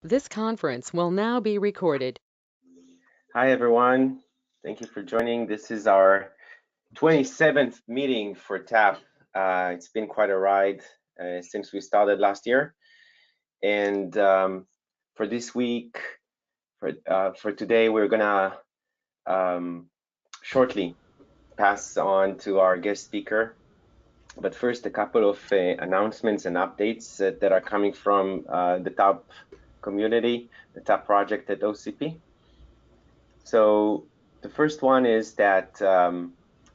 This conference will now be recorded. Hi, everyone. Thank you for joining. This is our 27th meeting for TAP. It's been quite a ride since we started last year. And for this week, for today, we're going to shortly pass on to our guest speaker. But first, a couple of announcements and updates that are coming from the TAP community, the TAP project at OCP. So the first one is that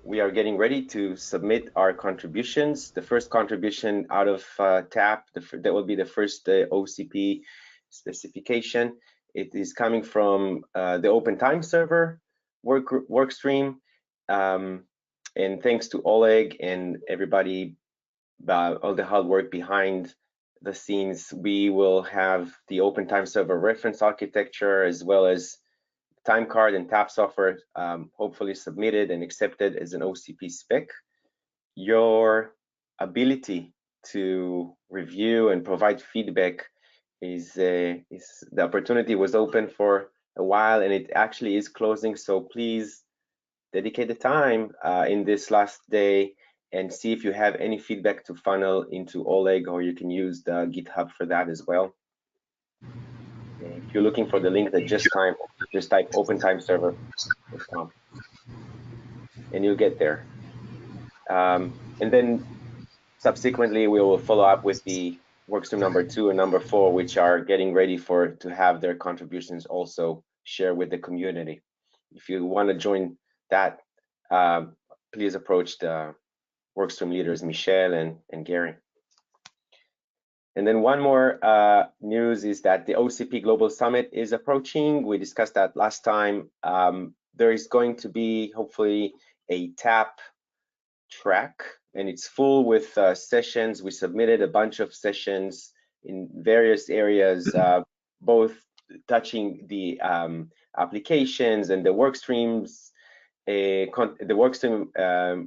we are getting ready to submit our contributions. The first contribution out of TAP, that will be the first OCP specification. It is coming from the Open Time Server work stream. And thanks to Oleg and everybody, all the hard work behind the scenes, we will have the Open Time Server reference architecture as well as time card and TAP software hopefully submitted and accepted as an OCP spec. Your ability to review and provide feedback is the opportunity was open for a while and it actually is closing. So please dedicate the time in this last day and see if you have any feedback to funnel into Oleg, or you can use the GitHub for that as well. If you're looking for the link, that just type OpenTimeServer.com and you'll get there. And then subsequently, we will follow up with the workstream number 2 and number 4, which are getting ready to have their contributions also share with the community. If you want to join that, please approach the workstream leaders, Michelle and Gary. And then one more news is that the OCP Global Summit is approaching. We discussed that last time. There is going to be hopefully a TAP track, and it's full with sessions. We submitted a bunch of sessions in various areas, both touching the applications and the work streams, the workstream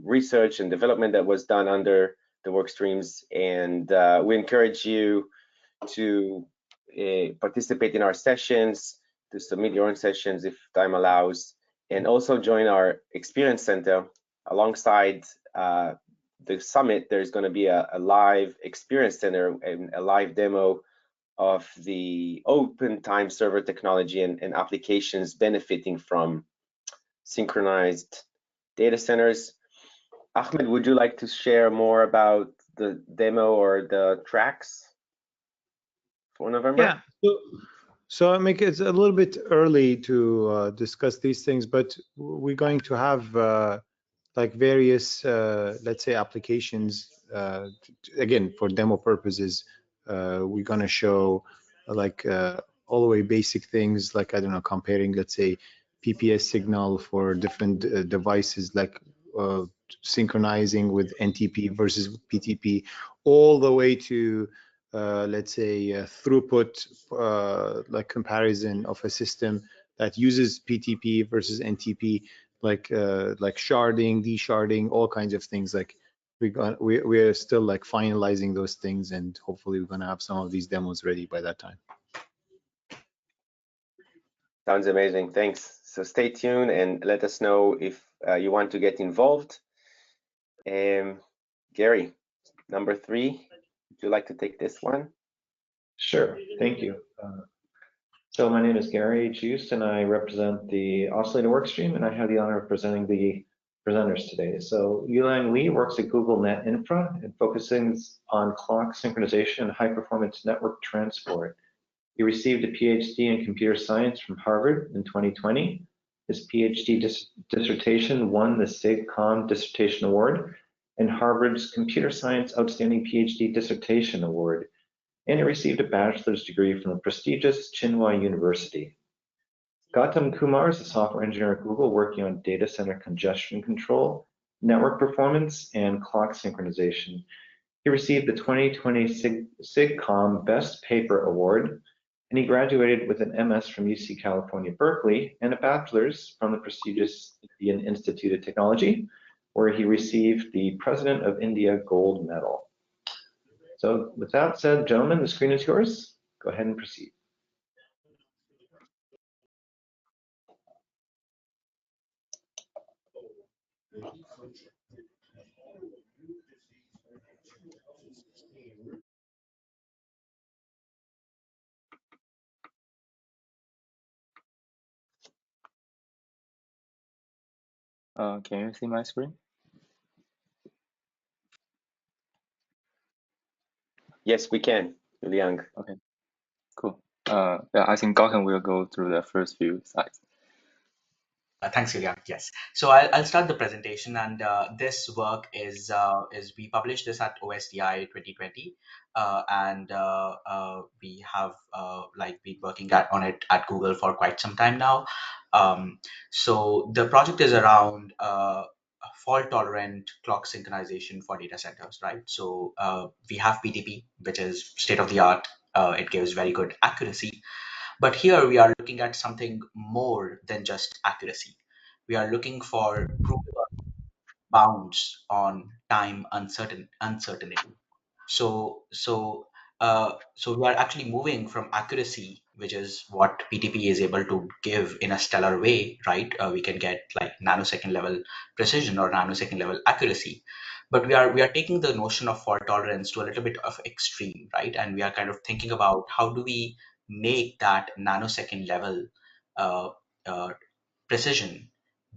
research and development that was done under the work streams, and we encourage you to participate in our sessions, to submit your own sessions if time allows, and also join our experience center. Alongside the summit, there's going to be a live experience center and a live demo of the open time server technology and applications benefiting from synchronized data centers. Ahmed, would you like to share more about the demo or the tracks for November? Yeah. So I make it's a little bit early to discuss these things, but we're going to have like various, let's say, applications. Again, for demo purposes, we're going to show like all the way basic things, like I don't know, comparing, let's say, PPS signal for different devices, like synchronizing with NTP versus PTP, all the way to let's say throughput, like comparison of a system that uses PTP versus NTP, like sharding, de-sharding, all kinds of things. Like we're still like finalizing those things, and hopefully we're gonna have some of these demos ready by that time. Sounds amazing. Thanks. So stay tuned and let us know if you want to get involved. Gary, number 3, would you like to take this one? Sure, thank you. So my name is Gary Juice, and I represent the oscillator workstream, and I have the honor of presenting the presenters today. So Yulang Li works at Google Net Infra and focuses on clock synchronization and high-performance network transport. He received a PhD in computer science from Harvard in 2020. His PhD dissertation won the SIGCOMM Dissertation Award and Harvard's Computer Science Outstanding PhD Dissertation Award, and he received a bachelor's degree from the prestigious Tsinghua University. Gautam Kumar is a software engineer at Google working on data center congestion control, network performance, and clock synchronization. He received the 2020 SIGCOMM Best Paper Award, and he graduated with an MS from UC California, Berkeley, and a bachelor's from the prestigious Indian Institute of Technology, where he received the President of India Gold Medal. So with that said, gentlemen, the screen is yours. Go ahead and proceed. Can you see my screen? Yes, we can, Liang. Okay, cool. Yeah, I think Gautam will go through the first few slides. Thanks, Julia. Yes. So I'll start the presentation, and this work is we published this at OSDI 2020, and we have been working on it at Google for quite some time now. So the project is around fault-tolerant clock synchronization for data centers, right? So we have PTP, which is state of the art. It gives very good accuracy. But here we are looking at something more than just accuracy. We are looking for provable bounds on time uncertainty. So we are actually moving from accuracy, which is what PTP is able to give in a stellar way, right? We can get like nanosecond level precision or nanosecond level accuracy, but we are taking the notion of fault tolerance to a little bit of extreme, right? And we are kind of thinking about how do we make that nanosecond level uh, uh, precision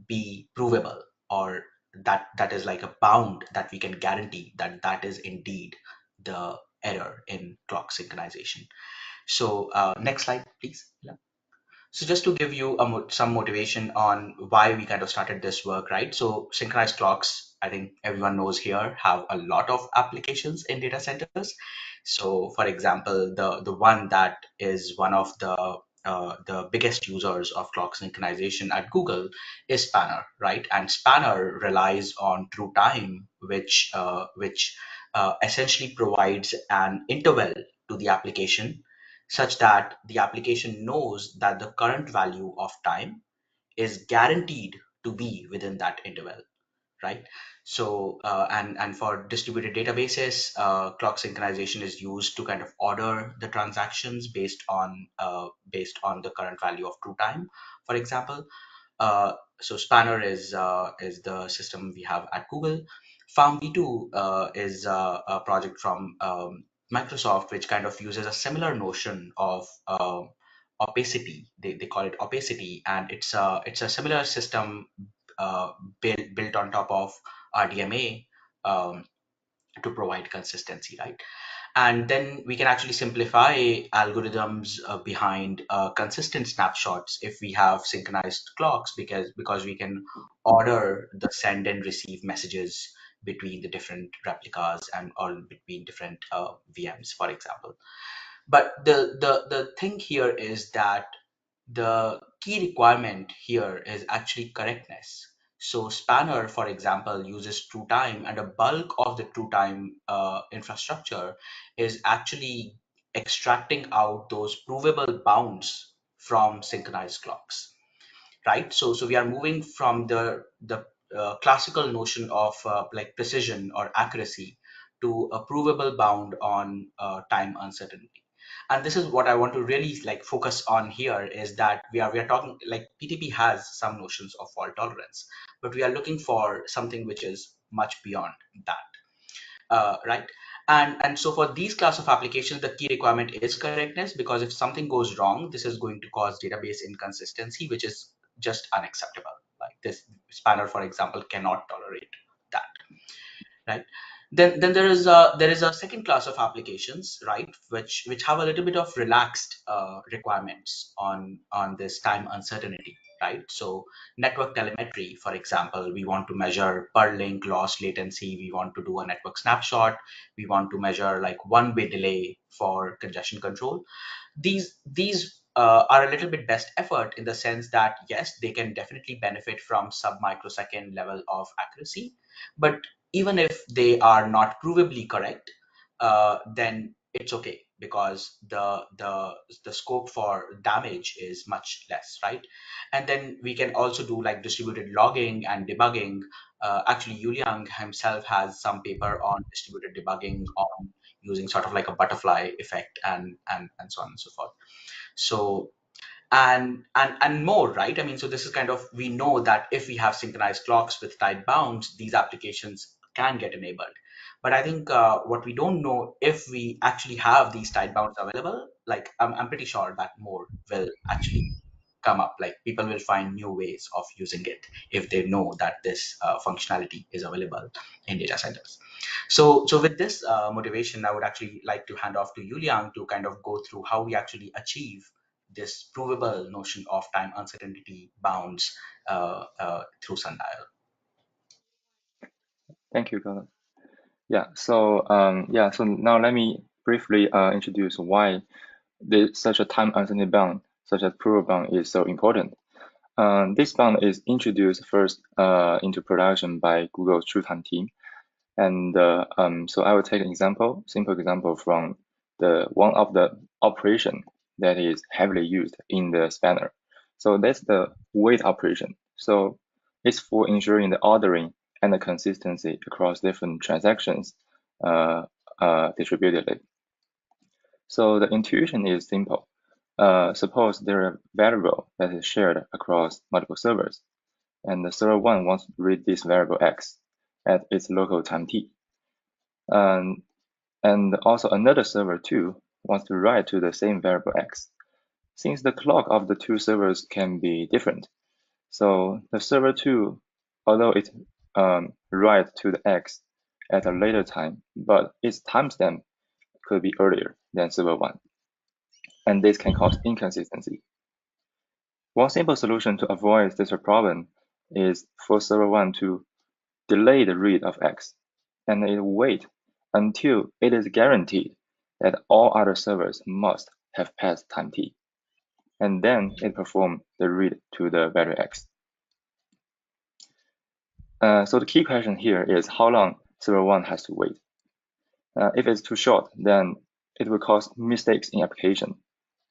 be provable, or that is like a bound that we can guarantee that that is indeed the error in clock synchronization. So next slide, please. Yeah. So just to give you some motivation on why we kind of started this work, right? So synchronized clocks, I think everyone knows here, have a lot of applications in data centers. So for example, the one that is one of the biggest users of clock synchronization at Google is Spanner, right? And Spanner relies on true time, which essentially provides an interval to the application such that the application knows that the current value of time is guaranteed to be within that interval, right? So and for distributed databases, clock synchronization is used to kind of order the transactions based on the current value of true time, for example. So Spanner is the system we have at Google. FarmV2 is a project from Microsoft, which kind of uses a similar notion of opacity. They call it opacity, and it's a similar system built on top of RDMA to provide consistency, right? And then we can actually simplify algorithms behind consistent snapshots if we have synchronized clocks, because we can order the send and receive messages between the different replicas and or between different VMs, for example. But the thing here is that the key requirement here is actually correctness. So Spanner, for example, uses true time, and a bulk of the true time infrastructure is actually extracting out those provable bounds from synchronized clocks, right? So we are moving from the classical notion of like precision or accuracy to a provable bound on time uncertainty. And this is what I want to really like focus on here, is that we are talking like PTP has some notions of fault tolerance, but we are looking for something which is much beyond that, right? And so for these class of applications, the key requirement is correctness, because if something goes wrong, this is going to cause database inconsistency, which is just unacceptable. Like this Spanner, for example, cannot tolerate that, right? Then there is a second class of applications, right, which have a little bit of relaxed requirements on this time uncertainty, right? So network telemetry, for example, we want to measure per link loss latency, we want to do a network snapshot, we want to measure like one-way delay for congestion control. These are a little bit best effort, in the sense that yes, they can definitely benefit from sub-microsecond level of accuracy, but even if they are not provably correct, then it's okay, because the scope for damage is much less, right? And then we can also do like distributed logging and debugging. Actually, Yuliang himself has some paper on distributed debugging, on using sort of like a butterfly effect and so on and so forth. So and more, right? I mean, so this is kind of, we know that if we have synchronized clocks with tight bounds, these applications can get enabled. But I think what we don't know, if we actually have these tight bounds available, like I'm pretty sure that more will actually come up. Like people will find new ways of using it if they know that this functionality is available in data centers. So with this motivation, I would actually like to hand off to Yuliang to kind of go through how we actually achieve this provable notion of time uncertainty bounds through Sundial. Thank you, Gordon. Yeah, so so now let me briefly introduce why such a time uncertainty bound, such as provable bound, is so important. This bound is introduced first into production by Google's TrueTime team. And so I will take an example, simple example from one of the operation that is heavily used in the spanner. So that's the wait operation. So it's for ensuring the ordering and the consistency across different transactions distributedly. So the intuition is simple. Suppose there are a variable that is shared across multiple servers, and the server 1 wants to read this variable x at its local time t. And also another server 2 wants to write to the same variable x. Since the clock of the two servers can be different, so the server 2, although it writes to the x at a later time, but its timestamp could be earlier than server 1, and this can cause inconsistency. One simple solution to avoid this problem is for server 1 to delay the read of x, and it wait until it is guaranteed that all other servers must have passed time t, and then it perform the read to the value x. So the key question here is how long server 1 has to wait. If it's too short, then it will cause mistakes in application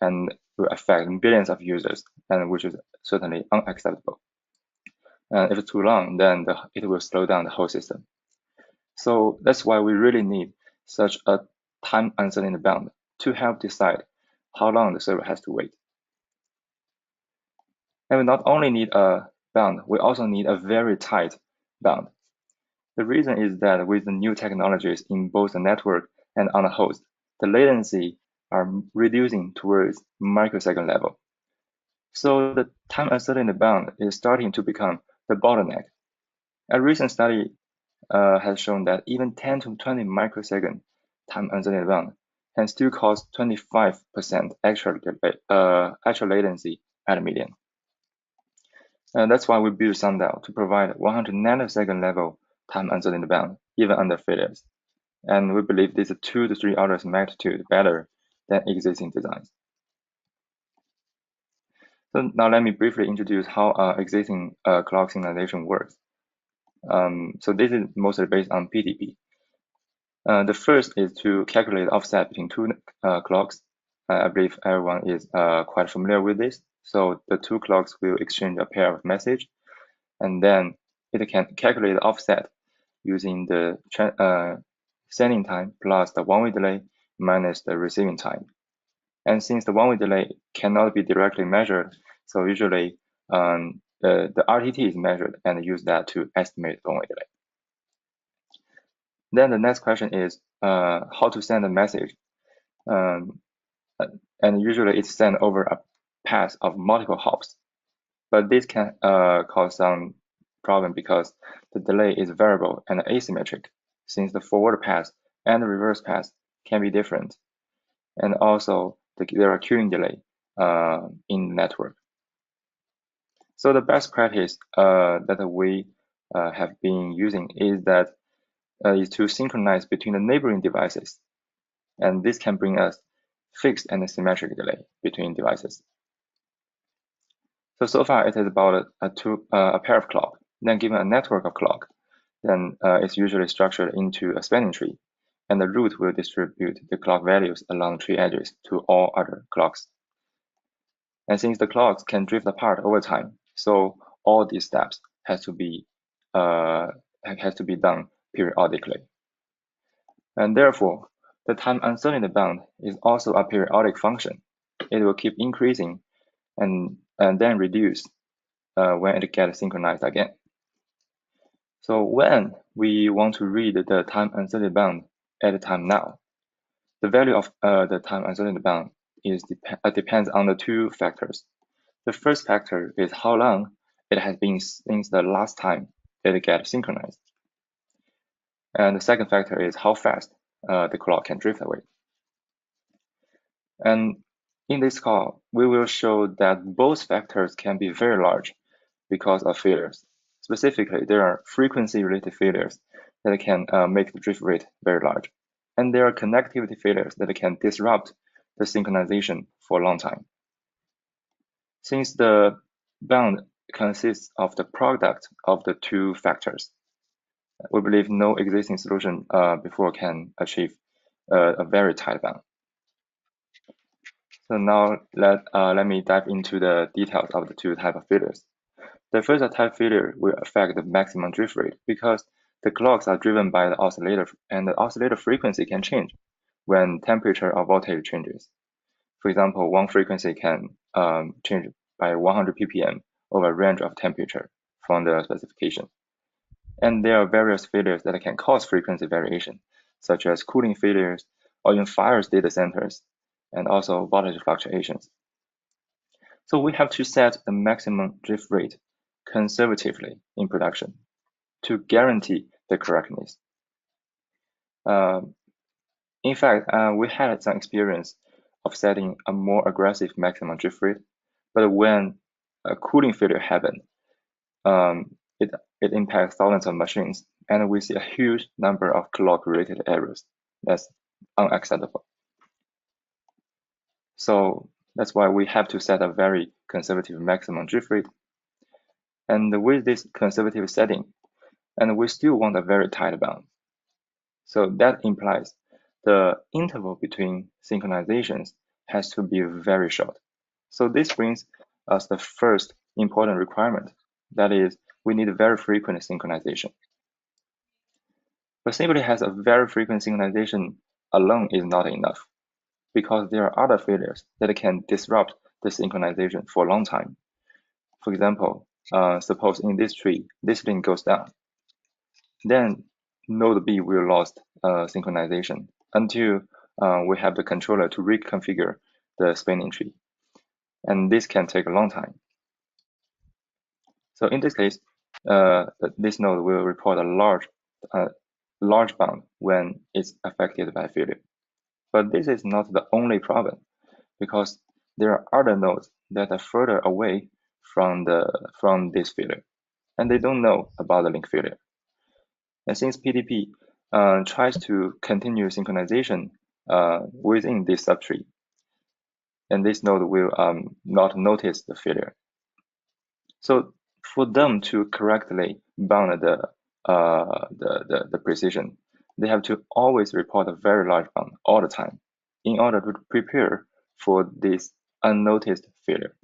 and will affect billions of users, and which is certainly unacceptable. If it's too long, then it will slow down the whole system. So that's why we really need such a time uncertainty bound to help decide how long the server has to wait. And we not only need a bound, we also need a very tight bound. The reason is that with the new technologies in both the network and on the host, the latency are reducing towards microsecond level. So the time uncertainty bound is starting to become the bottleneck. A recent study has shown that even 10 to 20 microsecond time uncertainty bound can still cause 25% actual latency at a median. And that's why we built Sundial to provide 100 nanosecond level time uncertainty bound, even under failures. And we believe this is 2 to 3 orders of magnitude better than existing designs. So now let me briefly introduce how existing clock synchronization works. So this is mostly based on PTP. The first is to calculate offset between two clocks. I believe everyone is quite familiar with this. So the two clocks will exchange a pair of message, and then it can calculate the offset using the sending time plus the one-way delay minus the receiving time. And since the one-way delay cannot be directly measured, so usually the RTT is measured and use that to estimate the one-way delay. Then the next question is how to send a message. And usually it's sent over a path of multiple hops. But this can cause some problem because the delay is variable and asymmetric, since the forward path and the reverse path can be different. And also there are queuing delay in the network. So the best practice that we have been using is to synchronize between the neighboring devices. And this can bring us fixed and symmetric delay between devices. So far it is about a pair of clock. Then given a network of clock, then it's usually structured into a spanning tree, and the root will distribute the clock values along tree edges to all other clocks. And since the clocks can drift apart over time, so all these steps has to be done periodically. And therefore, the time uncertainty bound is also a periodic function. It will keep increasing and then reduce when it gets synchronized again. So when we want to read the time uncertainty bound at time now, the value of the time uncertainty bound depends on the two factors. The first factor is how long it has been since the last time it gets synchronized. And the second factor is how fast the clock can drift away. And in this call, we will show that both factors can be very large because of failures. Specifically, there are frequency-related failures that can make the drift rate very large. And there are connectivity failures that can disrupt the synchronization for a long time. Since the bound consists of the product of the two factors, we believe no existing solution before can achieve a very tight bound. So now let me dive into the details of the two types of failures. The first type failure will affect the maximum drift rate because the clocks are driven by the oscillator, and the oscillator frequency can change when temperature or voltage changes. For example, one frequency can change by 100 ppm over a range of temperature from the specification. And there are various failures that can cause frequency variation, such as cooling failures or even fires data centers, and also voltage fluctuations. So we have to set the maximum drift rate conservatively in production to guarantee the correctness. In fact, we had some experience of setting a more aggressive maximum drift rate, but when a cooling failure happened, it impacts thousands of machines, and we see a huge number of clock-related errors. That's unacceptable. So that's why we have to set a very conservative maximum drift rate. And with this conservative setting, and we still want a very tight bound. So that implies the interval between synchronizations has to be very short. So this brings us the first important requirement, that is, we need a very frequent synchronization. But simply has a very frequent synchronization alone is not enough, because there are other failures that can disrupt the synchronization for a long time. For example, suppose in this tree, this link goes down. Then node B will lost synchronization until we have the controller to reconfigure the spanning tree. And this can take a long time. So in this case, this node will report a large bound when it's affected by failure. But this is not the only problem, because there are other nodes that are further away from this failure, and they don't know about the link failure. And since PDP tries to continue synchronization within this subtree, and this node will not notice the failure. So for them to correctly bound the precision, they have to always report a very large bound all the time in order to prepare for this unnoticed failure.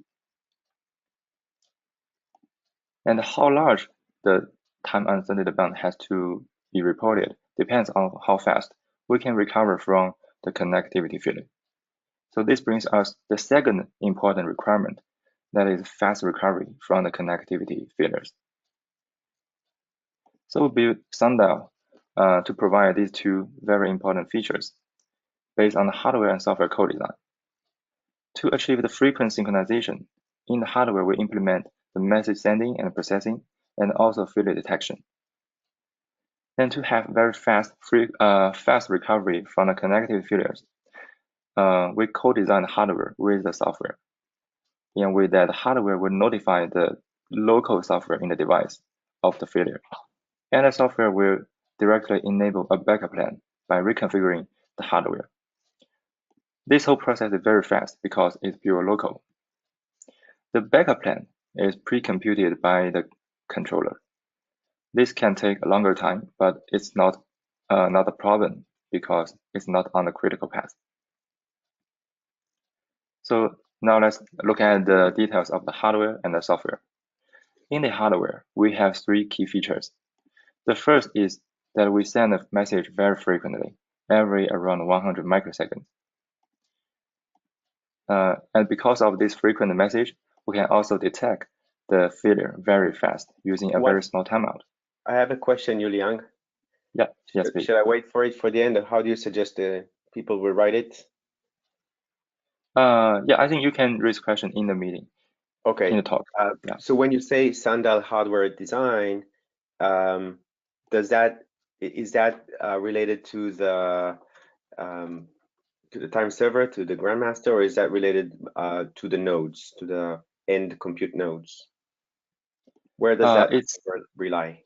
And how large the time uncertainty bound has to be reported depends on how fast we can recover from the connectivity failure. So this brings us the second important requirement, that is fast recovery from the connectivity failures. So we built Sundial to provide these two very important features based on the hardware and software co-design. To achieve the frequent synchronization, in the hardware we implement the message sending and processing, and also failure detection. And to have very fast recovery from the connectivity failures, we co-design the hardware with the software. And with that, hardware will notify the local software in the device of the failure. And the software will directly enable a backup plan by reconfiguring the hardware. This whole process is very fast because it's pure local. The backup plan is pre-computed by the controller. This can take a longer time, but it's not a problem because it's not on the critical path. So now let's look at the details of the hardware and the software. In the hardware, we have three key features. The first is that we send a message very frequently, every around 100 microseconds. And because of this frequent message, we can also detect the failure very fast using a very small timeout. I have a question, Yuliang. Yeah, yes, please. Should I wait for it for the end? How do you suggest the people will write it? Yeah, I think you can raise question in the meeting. Okay. In the talk. Yeah. So when you say Sundial hardware design, is that related to the time server, to the grandmaster, or is that related to the nodes, to the end compute nodes? Where does that rely?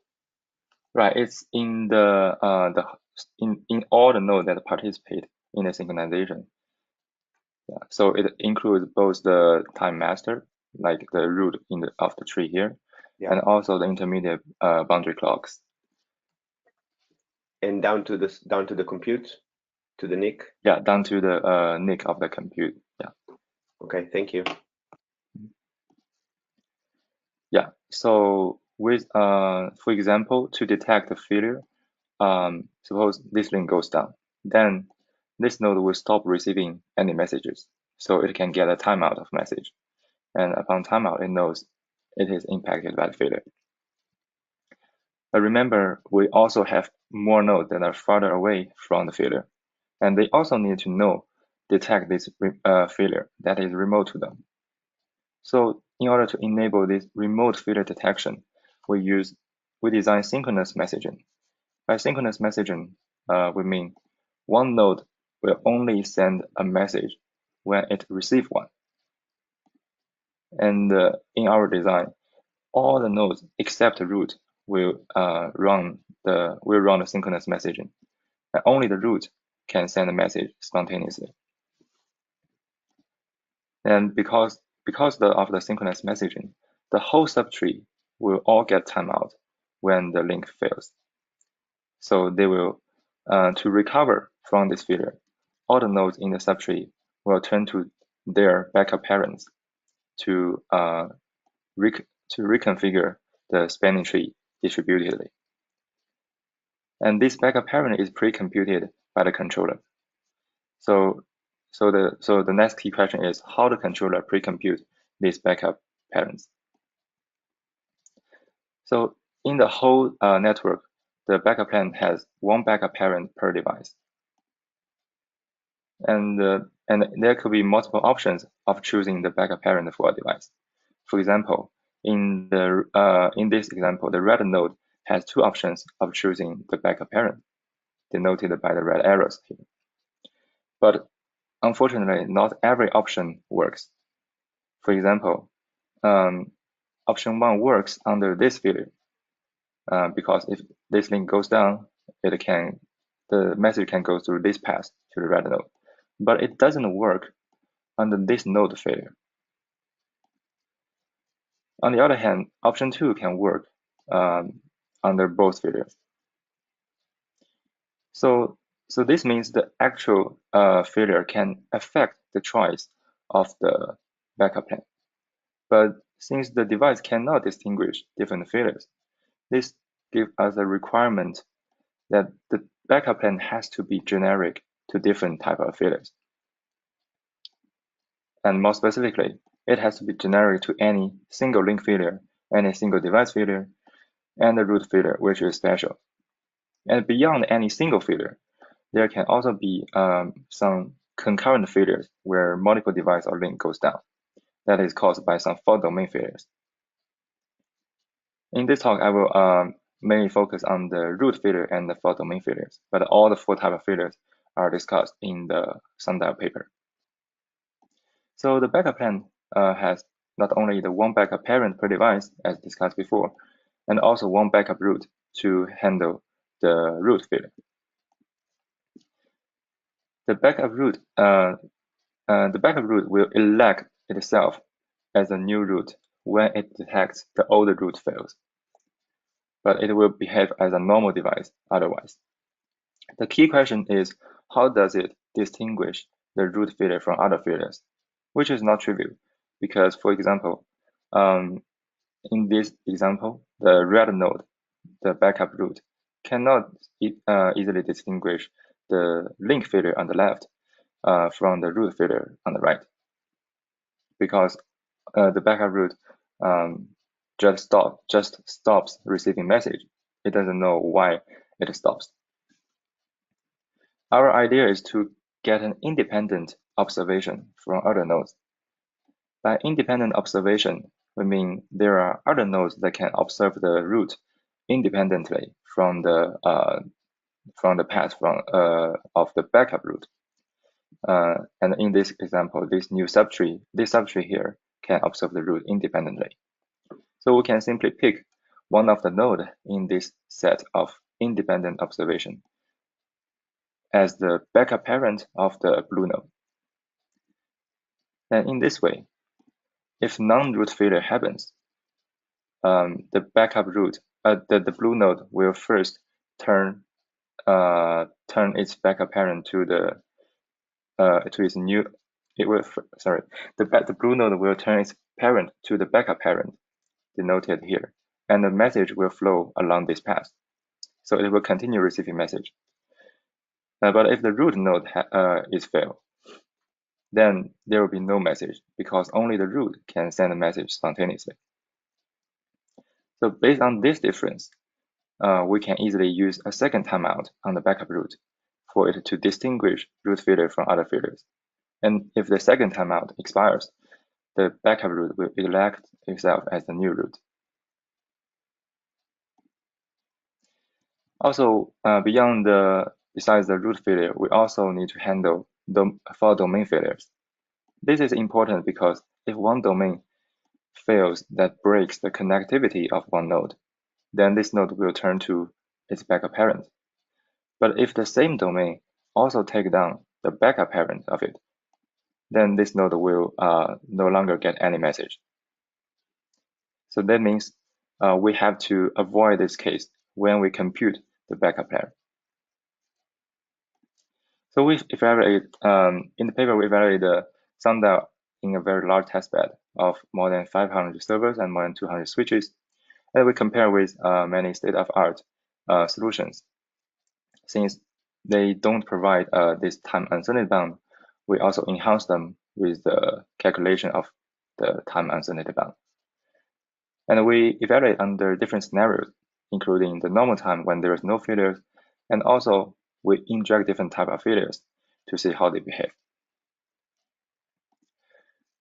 Right, it's in the in all the nodes that participate in the synchronization. Yeah, so it includes both the time master, like the root of the tree here, Yeah. and also the intermediate boundary clocks. And down to the compute, to the NIC. Yeah, down to the NIC of the compute. Yeah. Okay, thank you. Yeah. So with for example, to detect a failure, suppose this link goes down, then this node will stop receiving any messages, so it can get a timeout of message, and upon timeout, it knows it is impacted by the failure. But remember, we also have more nodes that are farther away from the failure, and they also need to detect this failure that is remote to them. So in order to enable this remote failure detection, we design synchronous messaging. By synchronous messaging, we mean one node will only send a message when it receives one. And in our design, all the nodes except root will run the synchronous messaging, and only the root can send a message spontaneously. And because of the synchronous messaging, the whole subtree will all get timeout when the link fails. So they will, to recover from this failure, all the nodes in the subtree will turn to their backup parents to reconfigure the spanning tree distributedly. And this backup parent is pre-computed by the controller. So the next key question is how the controller pre-compute these backup parents. So in the whole network, the backup plan has one backup parent per device. And there could be multiple options of choosing the backup parent for a device. For example, in this example, the red node has two options of choosing the backup parent, denoted by the red arrows here. But unfortunately, not every option works. For example, option 1 works under this failure, because if this link goes down, the message can go through this path to the red node. But it doesn't work under this node failure. On the other hand, option 2 can work under both failures. So this means the actual failure can affect the choice of the backup plan. But since the device cannot distinguish different failures, this gives us a requirement that the backup plan has to be generic to different type of failures. And more specifically, it has to be generic to any single link failure, any single device failure, and the root failure, which is special. And beyond any single failure, there can also be some concurrent failures where multiple device or link goes down. That is caused by some fault domain failures. In this talk, I will mainly focus on the root failure and the fault domain failures, but all the 4 types of failures are discussed in the Sundial paper. So the backup plan has not only the one backup parent per device, as discussed before, and also one backup root to handle the root failure. The backup root will elect itself as a new root when it detects the old root fails, but it will behave as a normal device otherwise. The key question is, how does it distinguish the root failure from other failures, which is not trivial, because, for example, in this example, the red node, the backup root, cannot easily distinguish the link failure on the left from the root failure on the right. because the backup route just stops receiving message. It doesn't know why it stops. Our idea is to get an independent observation from other nodes. By independent observation, we mean there are other nodes that can observe the route independently from the path of the backup route. And in this example, this subtree here can observe the route independently. So we can simply pick one of the node in this set of independent observation as the backup parent of the blue node. And in this way, if non-root failure happens, the backup route, the blue node will first turn its backup parent to its new. The blue node will turn its parent to the backup parent, denoted here, and the message will flow along this path. So it will continue receiving message. But if the root node is failed, then there will be no message because only the root can send a message spontaneously. So based on this difference, we can easily use a second timeout on the backup route for it to distinguish root failure from other failures. And if the second timeout expires, the backup route will elect itself as the new route. Also, besides the root failure, we also need to handle the fault domain failures. This is important because if one domain fails that breaks the connectivity of one node, then this node will turn to its backup parent. But if the same domain also takes down the backup parent of it, then this node will no longer get any message. So that means we have to avoid this case when we compute the backup parent. So we evaluate, in the paper, we evaluate the Sundial in a very large testbed of more than 500 servers and more than 200 switches. And we compare with many state-of-art solutions. Since they don't provide this time uncertainty bound, we also enhance them with the calculation of the time uncertainty bound. And we evaluate under different scenarios, including the normal time when there is no failures, and also we inject different type of failures to see how they behave.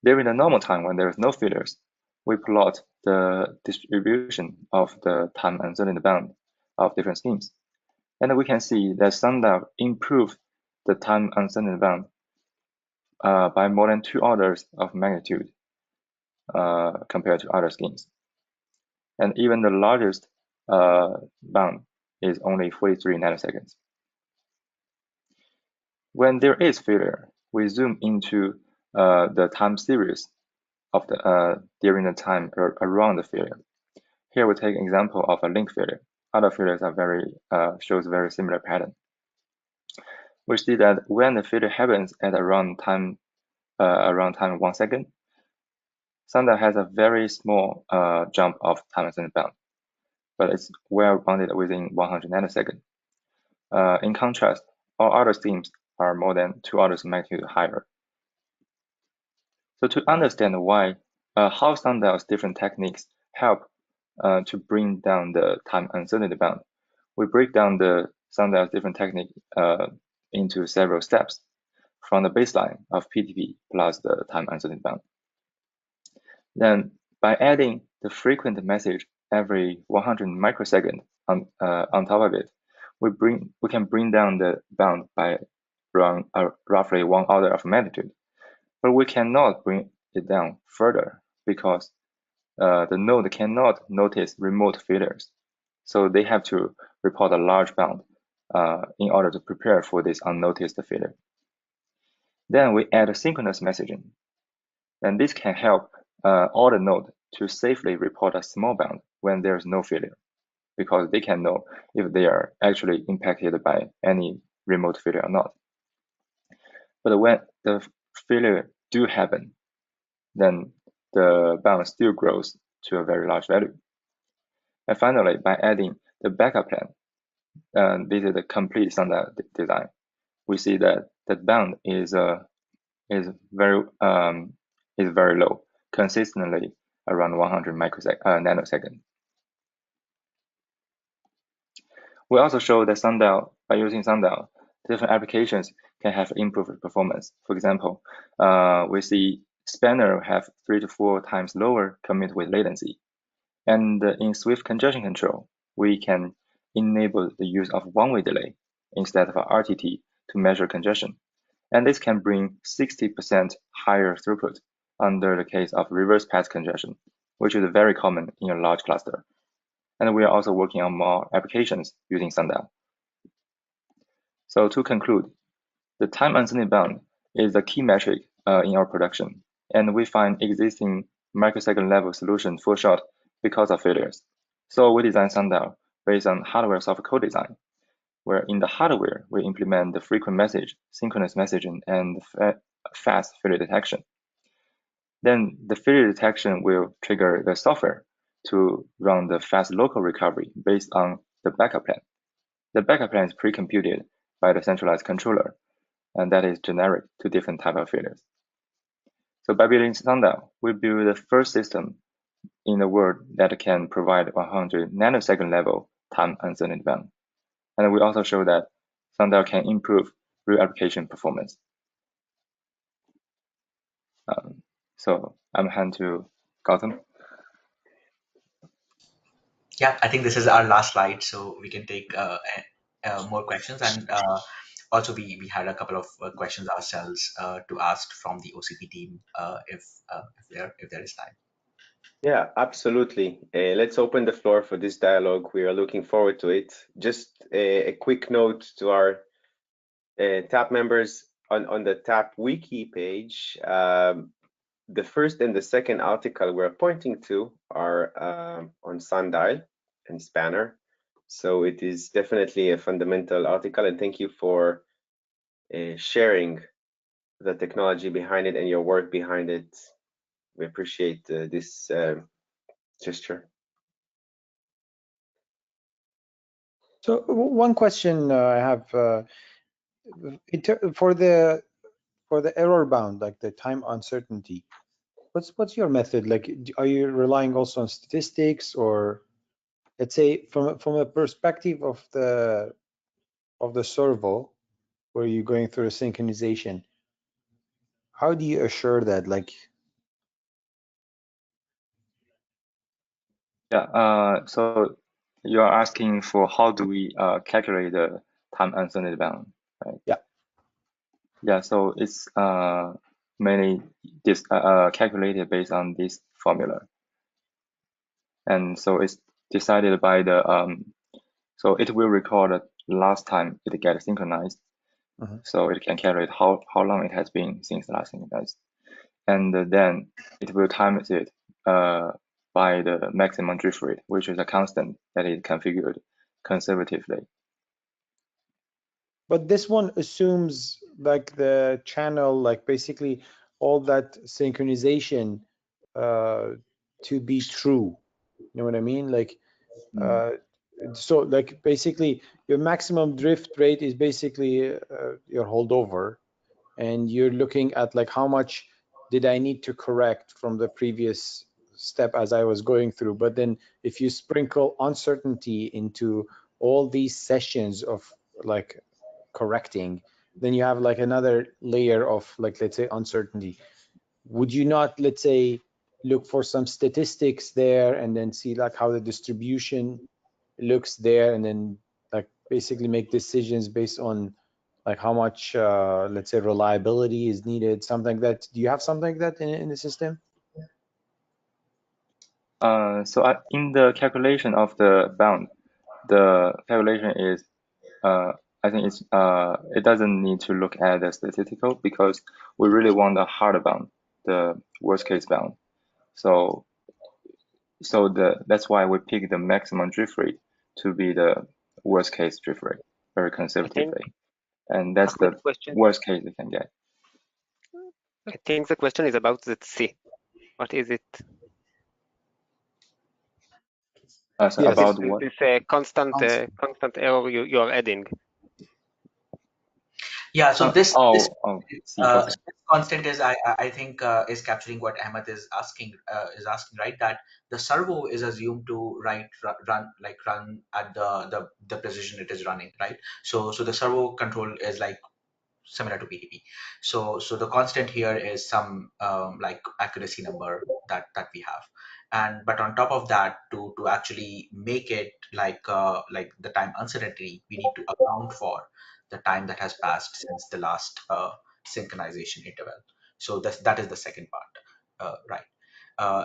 During the normal time when there is no failures, we plot the distribution of the time uncertainty bound of different schemes. And we can see that Sundial improved the time uncertainty bound by more than 2 orders of magnitude compared to other schemes. And even the largest bound is only 43 nanoseconds. When there is failure, we zoom into the time series of the during the time around the failure. Here we take an example of a link failure. Other failures are shows very similar pattern. We see that when the failure happens at around time 1 second, Sundial has a very small jump of time uncertainty bound, but it's well bounded within 100 nanoseconds. In contrast, all other schemes are more than 2 orders of magnitude higher. So to understand how Sundial's different techniques help to bring down the time uncertainty bound, we break down the Sundial's different technique into several steps from the baseline of PTP plus the time uncertainty bound. Then by adding the frequent message every 100 microseconds on top of it, we can bring down the bound by roughly 1 order of magnitude. But we cannot bring it down further because the node cannot notice remote failures. So they have to report a large bound in order to prepare for this unnoticed failure. Then we add a synchronous messaging. And this can help all the nodes to safely report a small bound when there's no failure, because they can know if they are actually impacted by any remote failure or not. But when the failure do happen, then the bound still grows to a very large value. And finally, by adding the backup plan, this is the complete Sundial design. We see that the bound is very is very low, consistently around 100 nanoseconds. We also show that Sundial, by using Sundial, different applications can have improved performance. For example, we see spanner have 3 to 4 times lower commit with latency. And in Swift congestion control, we can enable the use of one-way delay instead of RTT to measure congestion. And this can bring 60% higher throughput under the case of reverse path congestion, which is very common in a large cluster. And we are also working on more applications using Sundial. So to conclude, the time uncertainty bound is a key metric in our production, and we find existing microsecond level solution fall short because of failures. So we designed Sundial based on hardware-software co-design, where in the hardware we implement the frequent message, synchronous messaging, and fast failure detection. Then the failure detection will trigger the software to run the fast local recovery based on the backup plan. The backup plan is pre-computed by the centralized controller, and that is generic to different type of failures. So by building Sundial, we build the first system in the world that can provide 100 nanosecond level time uncertainty bound. And we also show that Sundial can improve real application performance. So I'm hand to Gautam. Yeah, I think this is our last slide, so we can take more questions. And also, we had a couple of questions ourselves to ask from the OCP team if there is time. Yeah, absolutely. Let's open the floor for this dialogue. We are looking forward to it. Just a quick note to our TAP members on the TAP wiki page. The first and the second article we're pointing to are on Sundial and Spanner. So it is definitely a fundamental article, and thank you for sharing the technology behind it and your work behind it. We appreciate this gesture. So one question I have for the error bound, like the time uncertainty, what's your method? Like, are you relying also on statistics, or let's say from a perspective of the servo, where you're going through a synchronization? How do you assure that? Like, Yeah. So you are asking for how do we calculate the time uncertainty bound, right? Yeah. Yeah. So it's mainly calculated based on this formula, and so it's decided by the so it will record the last time it gets synchronized, so it can calculate how long it has been since the last synchronized, and then it will time it by the maximum drift rate, which is a constant that is configured conservatively. But this one assumes like the channel, like basically all that synchronization to be true. You know what I mean? Like, so like basically your maximum drift rate is basically your holdover, and you're looking at like how much did I need to correct from the previous step as I was going through. But then if you sprinkle uncertainty into all these sessions of like correcting, then you have like another layer of like, let's say, uncertainty. Would you not, let's say, look for some statistics there and then see like how the distribution looks there, and then like basically make decisions based on like how much let's say reliability is needed, something like that? Do you have something like that in the system? So in the calculation of the bound, the calculation is I think it's it doesn't need to look at the statistical, because we really want the hard bound, the worst case bound. So that's why we pick the maximum drift rate to be the worst case drift rate very conservatively, and that's the worst case we can get. I think the question is about the C. What is it? So yes. About what? This constant error you are adding. Yeah, so this see, okay. this constant is I think is capturing what Ahmed is asking, right? That the servo is assumed to run at the precision it is running, right? So the servo control is like similar to PTP. So the constant here is some like accuracy number that we have, and but on top of that, to actually make it like the time uncertainty, we need to account for the time that has passed since the last synchronization interval. So that is the second part, right?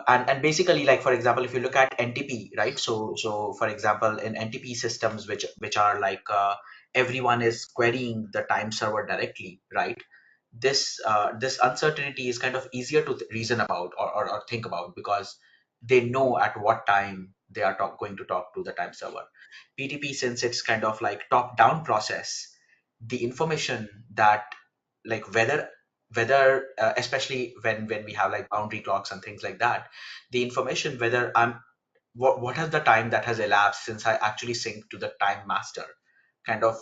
And basically, like for example, if you look at NTP, right? So for example, in NTP systems, which are like everyone is querying the time server directly, right? This uncertainty is kind of easier to reason about or think about, because they know at what time they are going to talk to the time server. PTP, since it's kind of like top-down process, the information that like whether especially when we have like boundary clocks and things like that, the information whether what is the time that has elapsed since I actually sync to the time master kind of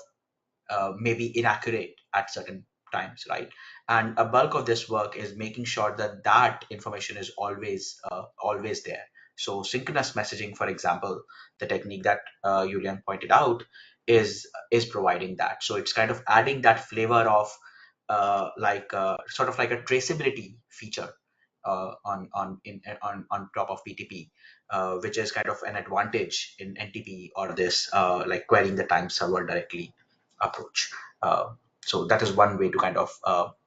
may be inaccurate at certain times, right? And a bulk of this work is making sure that that information is always there. So synchronous messaging, for example, the technique that Julian pointed out is providing that. So it's kind of adding that flavor of sort of like a traceability feature on top of PTP, which is kind of an advantage in NTP or this like querying the time server directly approach. So that is one way to kind of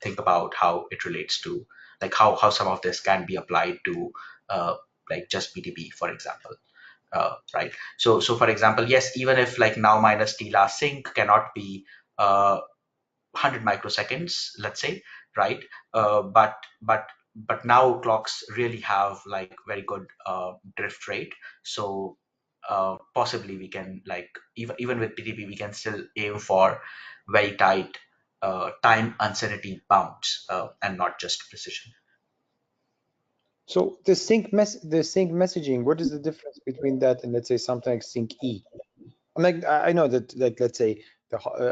think about how it relates to like how some of this can be applied to like just PTP, for example. Right. So for example, yes, even if like now minus T last sync cannot be 100 microseconds, let's say, right? But now clocks really have like very good drift rate. So possibly we can like even with PTP we can still aim for very tight time uncertainty bounds and not just precision. So the sync messaging, what is the difference between that and let's say something like sync E? I'm like, I know that, like, let's say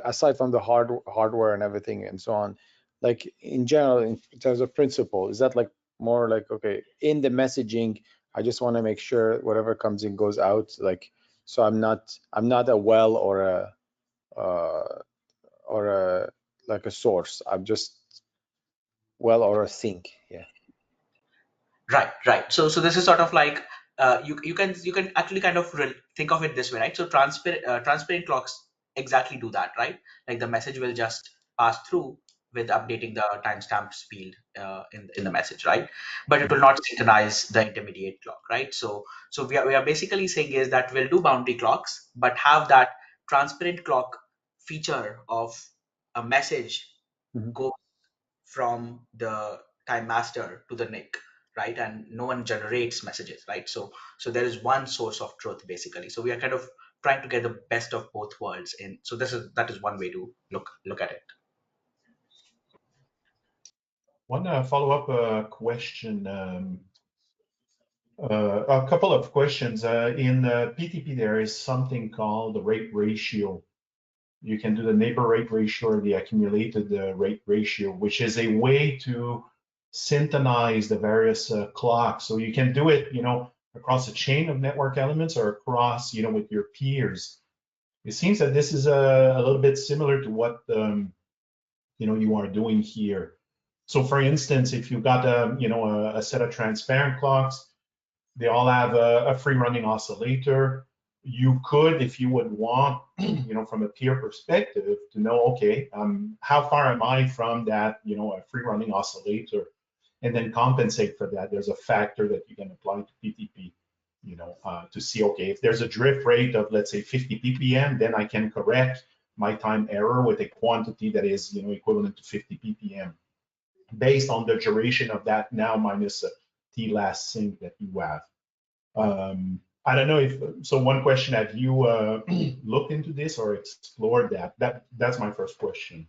aside from the hardware and everything and so on, like in general, in terms of principle, is that like more like, okay, in the messaging, I just want to make sure whatever comes in goes out, like, so I'm not a well or a like a source. I'm just well or a sink. Yeah. Right. So this is sort of like you can actually kind of think of it this way, right? So transparent clocks exactly do that, right? Like the message will just pass through with updating the timestamps field in the message, right? But it will not synchronize the intermediate clock, right? So we are basically saying is that we'll do boundary clocks, but have that transparent clock feature of a message go from the time master to the NIC, right? And no one generates messages, right? So there is one source of truth basically. So we are kind of trying to get the best of both worlds in. So that is one way to look at it. One follow-up question. A couple of questions. In PTP, there is something called the rate ratio. You can do the neighbor rate ratio or the accumulated rate ratio, which is a way to synchronize the various clocks. So you can do it, across a chain of network elements or across, with your peers. It seems that this is a little bit similar to what you are doing here. So for instance, if you've got a set of transparent clocks, they all have a free running oscillator. You could, if you would want, from a peer perspective, to know, okay, how far am I from that, a free running oscillator, and then compensate for that. There's a factor that you can apply to PTP, to see, okay, if there's a drift rate of, let's say, 50 ppm, then I can correct my time error with a quantity that is, equivalent to 50 ppm, based on the duration of that now minus T last sync that you have. I don't know if, so one question, have you looked into this or explored that? That's my first question.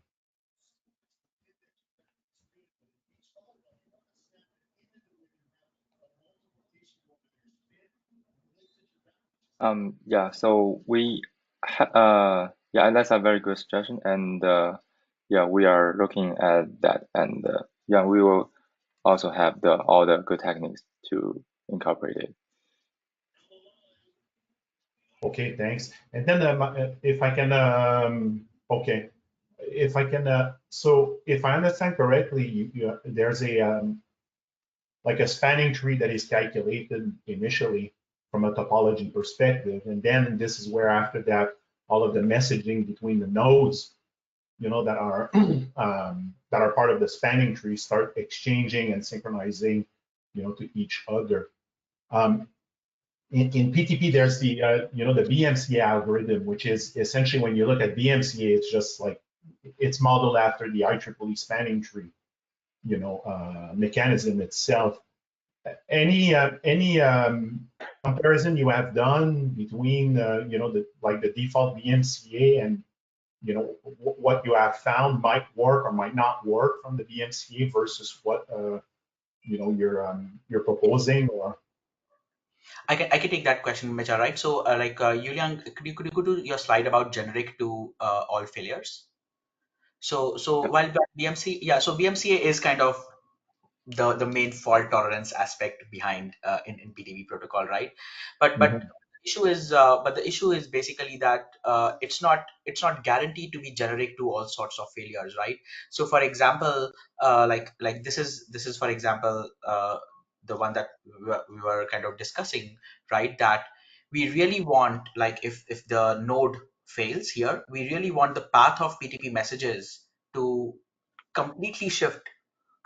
Yeah, so yeah, that's a very good suggestion. And yeah, we are looking at that, and yeah, we will also have all the good techniques to incorporate it. Okay, thanks. And then if I can, okay, if I can, so if I understand correctly, there's a like a spanning tree that is calculated initially from a topology perspective, and then this is where after that all of the messaging between the nodes, that are that are part of the spanning tree start exchanging and synchronizing, to each other. In PTP, there's the the BMCA algorithm, which is essentially when you look at BMCA, it's just like it's modeled after the IEEE spanning tree, mechanism itself. Any comparison you have done between the default BMCA and what you have found might work or might not work from the BMCA versus what you're proposing? Or I can take that question, Mecha, right? So, Yuliang, could you go to your slide about generic to all failures? So while BMC, yeah, so BMCA is kind of the main fault tolerance aspect behind in PTP protocol, right? But the issue is basically that it's not guaranteed to be generic to all sorts of failures, right? So for example, this is for example the one that we were kind of discussing, right? That we really want, like, if the node fails here, we really want the path of PTP messages to completely shift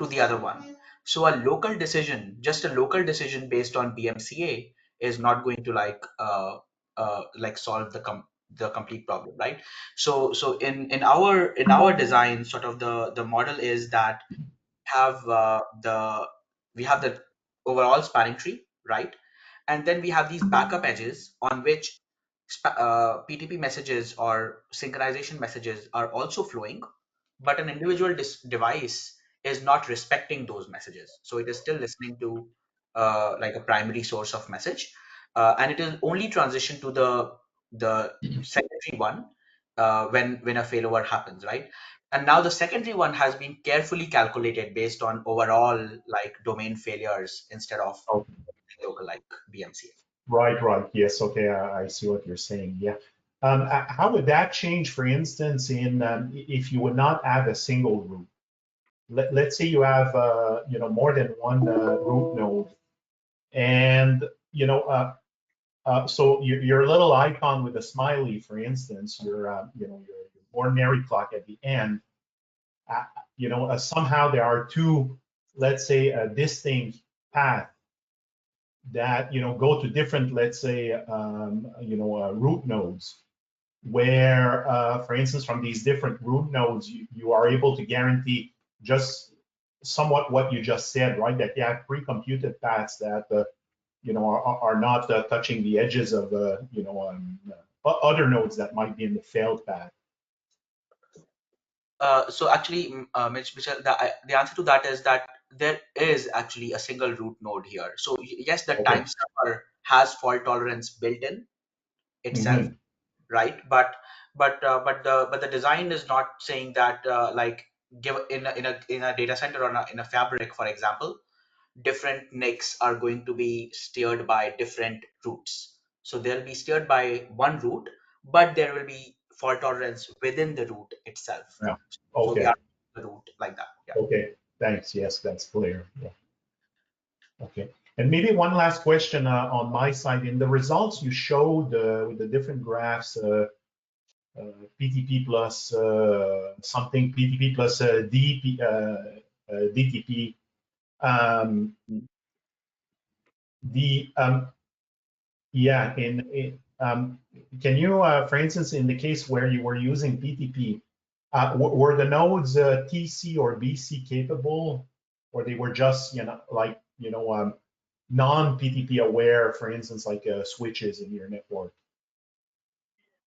to the other one. So a local decision, just a local decision based on BMCA, is not going to solve the complete problem, right? So in our design, sort of the model is that have the we have the overall spanning tree, right? And then we have these backup edges on which PTP messages or synchronization messages are also flowing, but an individual device is not respecting those messages. So it is still listening to like a primary source of message, and it is only transition to the secondary one when a failover happens, right? And now the secondary one has been carefully calculated based on overall like domain failures instead of oh, local like BMCA. right, yes, okay, I see what you're saying. Yeah. How would that change, for instance, in if you would not add a single root? Let's say you have more than one root node, and so your little icon with a smiley, for instance, your ordinary clock at the end, somehow there are two, let's say, distinct paths that go to different, let's say, root nodes, where, for instance, from these different root nodes, you are able to guarantee just somewhat what you just said, right? That you have pre-computed paths that are not touching the edges of other nodes that might be in the failed path. So actually, Michelle, the answer to that is that there is actually a single root node here. So yes, the Okay. time stepper has fault tolerance built in itself, right? But the design is not saying that like give in a data center or in a fabric, for example, different NICs are going to be steered by different routes. So they'll be steered by one route, but there will be fault tolerance within the route itself. Yeah. So they Okay. are the route like that. Yeah. Okay. Thanks. Yes, that's clear. Yeah. Okay. And maybe one last question on my side. In the results you showed with the different graphs, PTP plus something, PTP plus DTP. Yeah. Can you, for instance, in the case where you were using PTP, were the nodes TC or BC capable, or they were just non-PTP aware, for instance, like switches in your network?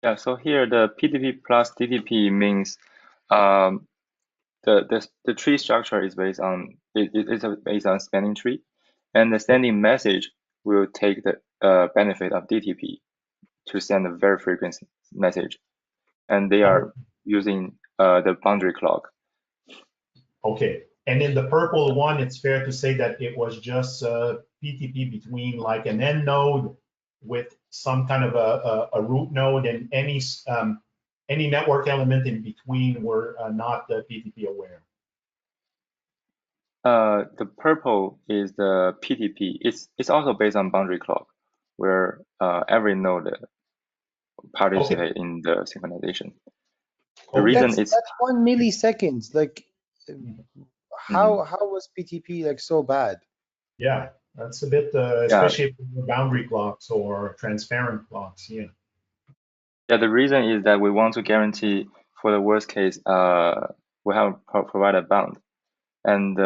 Yeah, so here the PTP plus DTP means the tree structure is based on based on spanning tree, and the sending message will take the benefit of DTP to send a very frequent message, and they are using the boundary clock. Okay. And in the purple one, it's fair to say that it was just PTP between like an end node with some kind of a root node, and any network element in between were not PTP aware. The purple is the PTP. It's also based on boundary clock, where every node participate in the synchronization. The reason That's is 1 milliseconds. Like, how was PTP like so bad? Yeah, that's a bit, especially for boundary clocks or transparent clocks. Yeah. Yeah, the reason is that we want to guarantee for the worst case, we have provided bound, and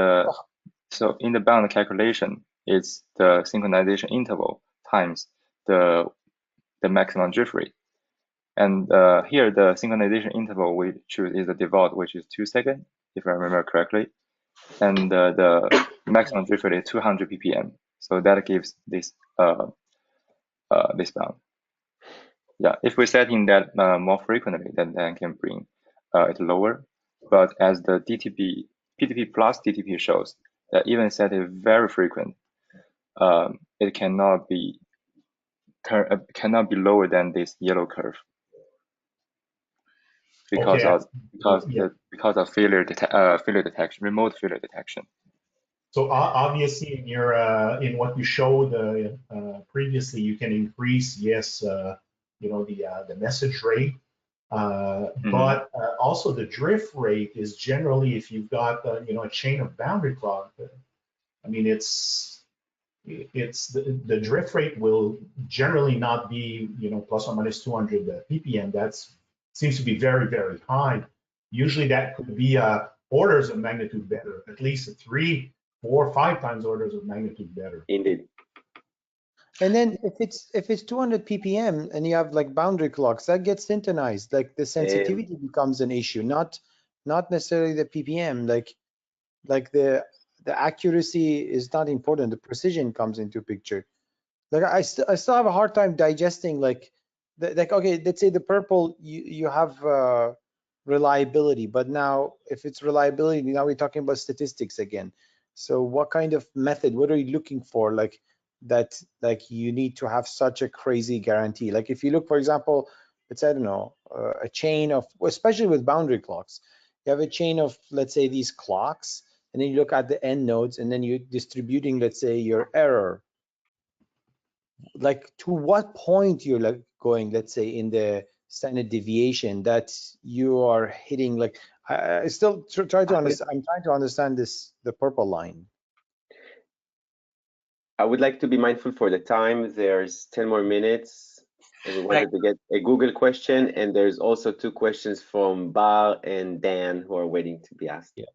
so in the bound calculation, it's the synchronization interval times the maximum drift rate. And here the synchronization interval we choose is the default, which is 2 seconds, if I remember correctly. And the maximum drift rate is 200 ppm. So that gives this this bound. Yeah, if we set in that more frequently, then can bring it lower. But as the PTP plus DTP shows, that even set it very frequent, it cannot be lower than this yellow curve because of failure detection, remote failure detection. So obviously, in your in what you showed previously, you can increase, yes, the message rate, but also the drift rate is generally, if you've got a chain of boundary clock, I mean, it's the drift rate will generally not be plus or minus 200 ppm. That seems to be very, very high. Usually that could be orders of magnitude better, at least 3, 4, 5 times orders of magnitude better. Indeed. And then if it's 200 ppm and you have like boundary clocks, that gets synchronized. Like the sensitivity becomes an issue, not necessarily the ppm. Like the accuracy is not important. The precision comes into picture. Like I still have a hard time digesting like okay, let's say the purple you have reliability, but now if it's reliability, now we're talking about statistics again. So what kind of method, what are you looking for, like that, like you need to have such a crazy guarantee? Like if you look, for example, it's, I don't know, a chain of, especially with boundary clocks, you have a chain of, let's say, these clocks, and then you look at the end nodes, and then you're distributing, let's say, your error. Like to what point you're like going, let's say, in the standard deviation that you are hitting? Like I still try to understand. I'm trying to understand this, the purple line. I would like to be mindful for the time. There's 10 more minutes. And we wanted to get a Google question, and there's also 2 questions from Bar and Dan who are waiting to be asked. Yeah.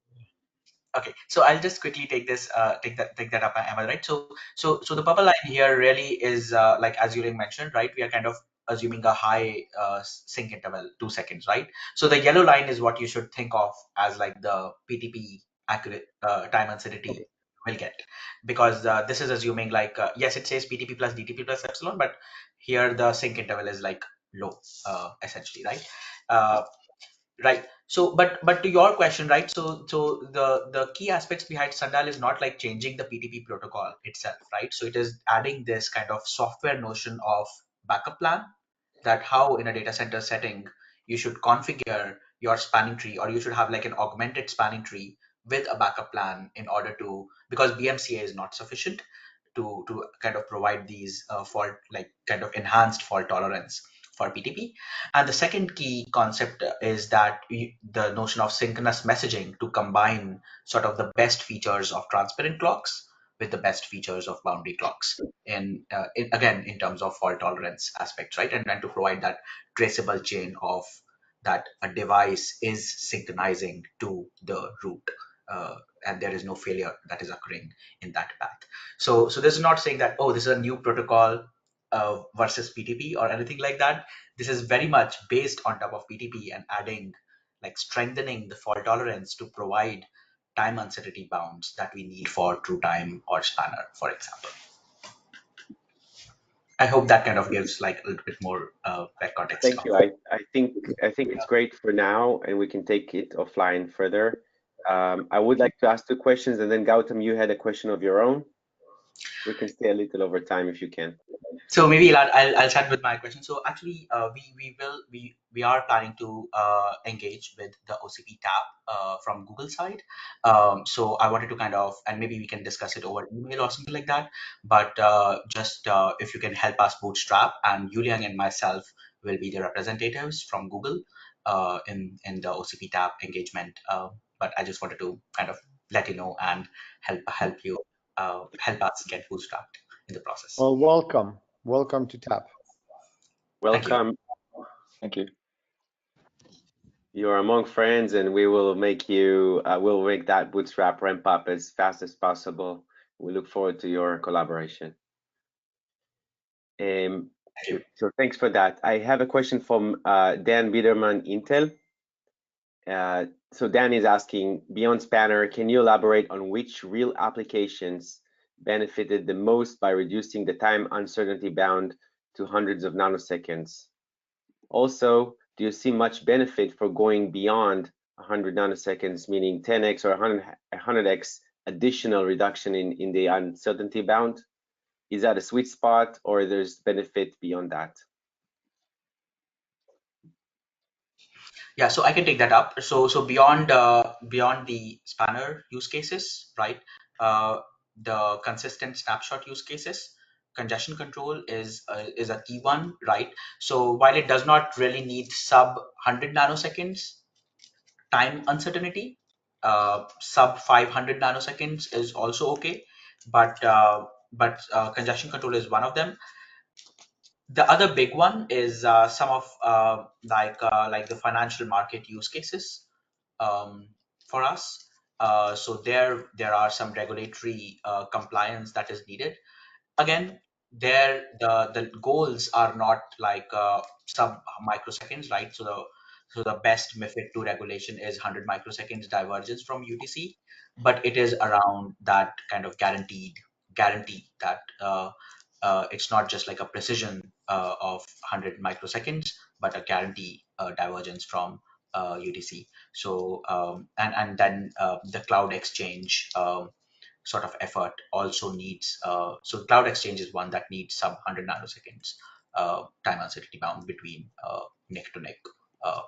Okay, so I'll just quickly take this, take that up, am I right? So the purple line here really is like as Yuling mentioned, right? We are kind of assuming a high sync interval, 2 seconds, right? So the yellow line is what you should think of as like the PTP accurate time uncertainty will get, because this is assuming like yes, it says PTP plus DTP plus epsilon, but here the sync interval is like low, essentially, right? Right. So, but to your question, right? So the key aspects behind Sundial is not like changing the PTP protocol itself, right? So it is adding this kind of software notion of backup plan, that how in a data center setting you should configure your spanning tree, or you should have like an augmented spanning tree with a backup plan in order to, because BMCA is not sufficient to kind of provide these fault, like kind of enhanced fault tolerance for PTP. And the second key concept is that the notion of synchronous messaging to combine sort of the best features of transparent clocks with the best features of boundary clocks again in terms of fault tolerance aspects, right? And to provide that traceable chain of that a device is synchronizing to the root, and there is no failure that is occurring in that path. So this is not saying that, oh, this is a new protocol versus PTP or anything like that. This is very much based on top of PTP and adding, like strengthening the fault tolerance to provide time uncertainty bounds that we need for true time or spanner, for example. I hope that kind of gives like a little bit more context. Thank you. I think it's great for now, and we can take it offline further. I would like to ask 2 questions, and then Gautam, you had a question of your own. We can stay a little over time if you can. So maybe I'll start with my question. So actually, we are planning to engage with the OCP tab from Google side. So I wanted to kind of, and maybe we can discuss it over email or something like that. But just if you can help us bootstrap, and Yuliang and myself will be the representatives from Google in the OCP tab engagement. But I just wanted to kind of let you know and help you help us get bootstrapped in the process. Well, welcome to TAP. Welcome. Thank you. You're among friends, and we will make you. We'll make that bootstrap ramp up as fast as possible. We look forward to your collaboration. So thanks for that. I have a question from Dan Biederman, Intel. So Dan is asking, beyond Spanner, can you elaborate on which real applications benefited the most by reducing the time uncertainty bound to hundreds of nanoseconds? Also, do you see much benefit for going beyond 100 nanoseconds, meaning 10x or 100x additional reduction in the uncertainty bound? Is that a sweet spot, or there's benefit beyond that? Yeah, so I can take that up. So beyond the spanner use cases, right? The consistent snapshot use cases, congestion control is a key one, right? So while it does not really need sub 100 nanoseconds time uncertainty, sub 500 nanoseconds is also okay, but congestion control is one of them. The other big one is some of like the financial market use cases for us. So there are some regulatory compliance that is needed. Again, there the goals are not like sub microseconds, right? So the best MiFID 2 regulation is 100 microseconds divergence from UTC, but it is around that kind of guarantee that it's not just like a precision of 100 microseconds, but a guarantee divergence from UTC. So and then the cloud exchange sort of effort also needs. So cloud exchange is one that needs sub 100 nanoseconds time uncertainty bound between neck to neck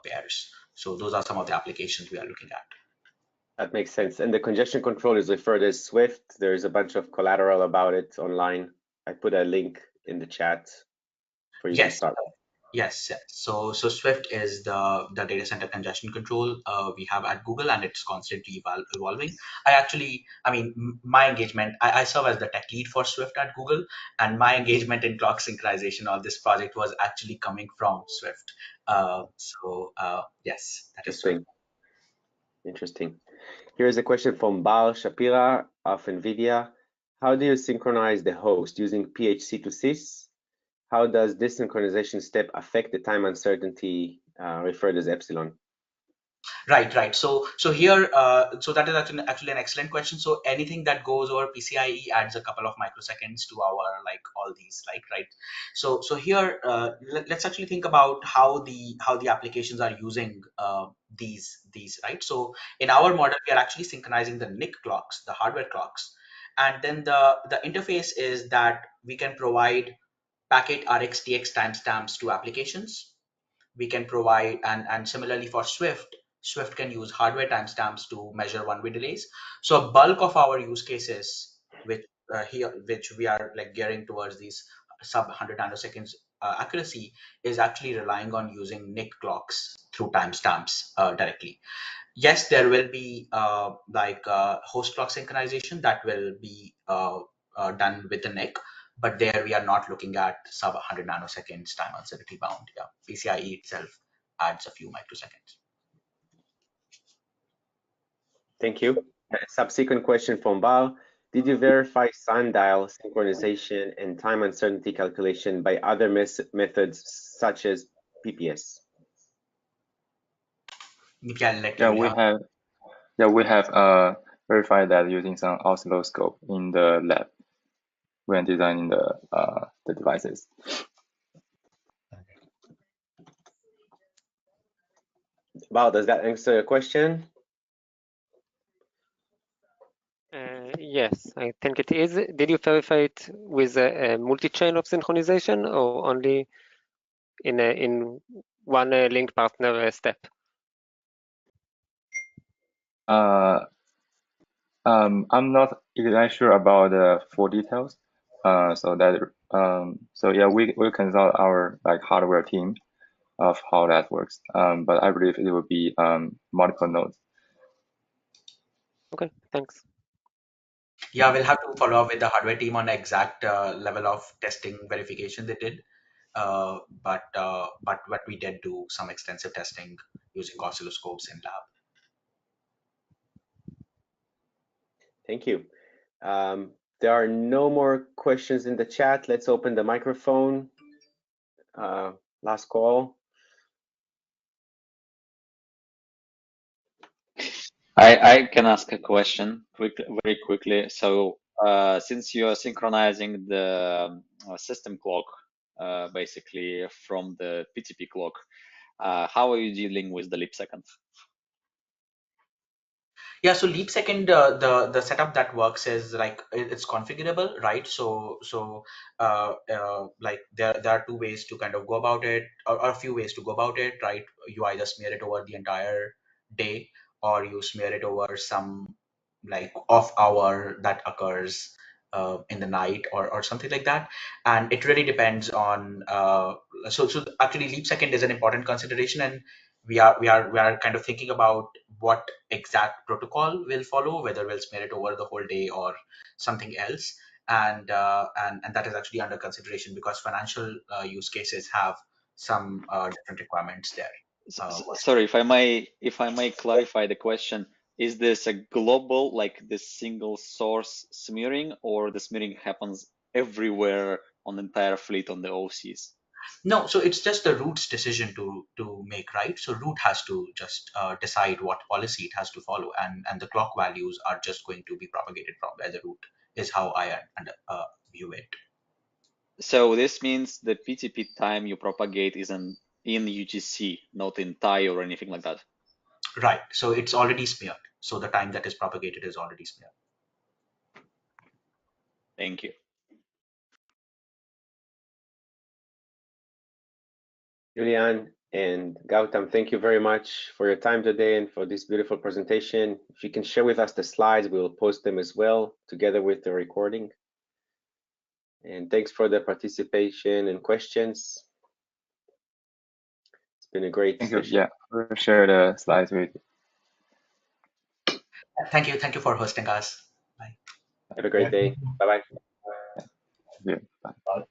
pairs. So those are some of the applications we are looking at. That makes sense. And the congestion control is referred as Swift. There's a bunch of collateral about it online. I put a link in the chat for you to start. Yes. So Swift is the data center congestion control we have at Google, and it's constantly evolving. I mean, my engagement, I serve as the tech lead for Swift at Google, and my engagement in clock synchronization of this project was actually coming from Swift. Yes, that is Swift. Interesting. Here's a question from Bal Shapira of NVIDIA. How do you synchronize the host using PHC to sys? How does this synchronization step affect the time uncertainty referred as epsilon? Right. So here, so that is actually an excellent question. So anything that goes over PCIe adds a couple of microseconds to our like all these, like, right? So here, let's actually think about how the applications are using these, right? So in our model, we are actually synchronizing the NIC clocks, the hardware clocks, and then the interface is that we can provide packet RxTX timestamps to applications. We can provide, and similarly for Swift can use hardware timestamps to measure one-way delays. So a bulk of our use cases, which we are like gearing towards these sub 100 nanoseconds accuracy, is actually relying on using NIC clocks through timestamps directly. Yes, there will be host clock synchronization that will be done with the NIC, but there we are not looking at sub 100 nanoseconds time uncertainty bound. Yeah, PCIe itself adds a few microseconds. Thank you. A subsequent question from Bal. Did you verify Sundial synchronization and time uncertainty calculation by other methods such as PPS? We have verified that using some oscilloscope in the lab when designing the the devices. Wow, does that answer your question? Yes, I think it is. Did you verify it with a multi-chain of synchronization or only in one linked partner step? I'm not exactly sure about the full details. So yeah, we consult our like hardware team of how that works. But I believe it will be multiple nodes. Okay, thanks. Yeah, we'll have to follow up with the hardware team on the exact level of testing verification they did. But what we did do some extensive testing using oscilloscopes in lab. Thank you. There are no more questions in the chat. Let's open the microphone. Last call. I can ask a question very quickly. So since you are synchronizing the system clock basically from the PTP clock, how are you dealing with the leap second? Yeah, so leap second, the setup that works is like it's configurable, right? Like there are two ways to kind of go about it, or a few ways to go about it, right? You either smear it over the entire day, or you smear it over some like off hour that occurs in the night, or something like that. And it really depends on so actually leap second is an important consideration, and we are kind of thinking about what exact protocol will follow, whether we'll smear it over the whole day or something else. And that is actually under consideration because financial use cases have some different requirements there. Sorry, if I may clarify the question, is this a global, like this single source smearing, or the smearing happens everywhere on the entire fleet on the OCs? No, so it's just the root's decision to make, right? So root has to just decide what policy it has to follow, and the clock values are just going to be propagated from where the root is how I view it. So this means the PTP time you propagate is in UTC, not in TIE or anything like that. Right. So it's already smeared. So the time that is propagated is already smeared. Thank you. Julian and Gautam, thank you very much for your time today and for this beautiful presentation. If you can share with us the slides, we will post them as well together with the recording. And thanks for the participation and questions. It's been a great session. Yeah, we'll share the slides with you. Thank you. Thank you for hosting us. Bye. Have a great day. Bye-bye. Yeah, bye. Bye.